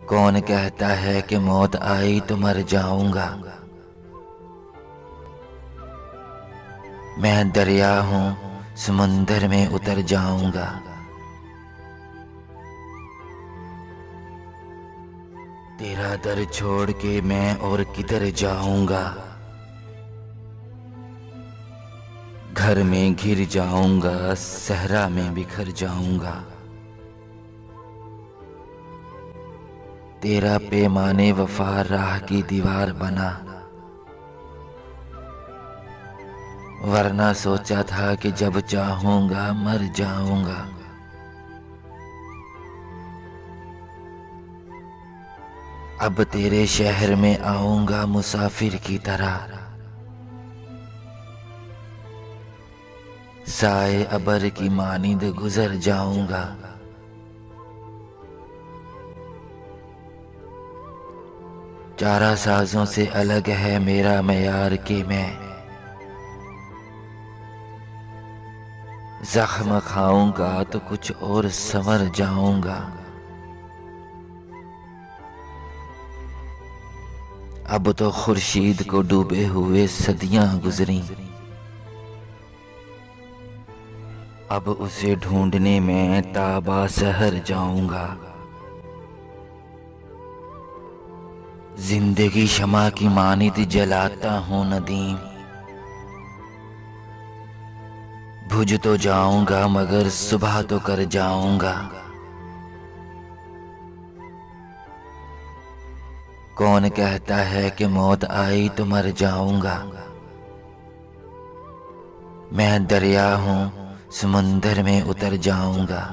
कौन कहता है कि मौत आई तो मर जाऊंगा। मैं दरिया हूँ, समुंदर में उतर जाऊंगा। तेरा दर छोड़ के मैं और किधर जाऊंगा। घर में घिर जाऊंगा, सहरा में बिखर जाऊंगा। तेरा पैमाने वफा राह की दीवार बना, वरना सोचा था कि जब चाहूंगा मर जाऊंगा। अब तेरे शहर में आऊंगा मुसाफिर की तरह, साए अबर की मानिंद गुजर जाऊंगा। चारा साजों से अलग है मेरा मयार के मैं जख्म खाऊंगा तो कुछ और संवर जाऊंगा। अब तो खुर्शीद को डूबे हुए सदियां गुजरी, अब उसे ढूंढने में ताबा सहर जाऊंगा। जिंदगी शमा की मानित जलाता हूँ नदीम, बुझ तो जाऊंगा मगर सुबह तो कर जाऊंगा। कौन कहता है कि मौत आई तो मर जाऊंगा। मैं दरिया हूँ, समुंदर में उतर जाऊंगा।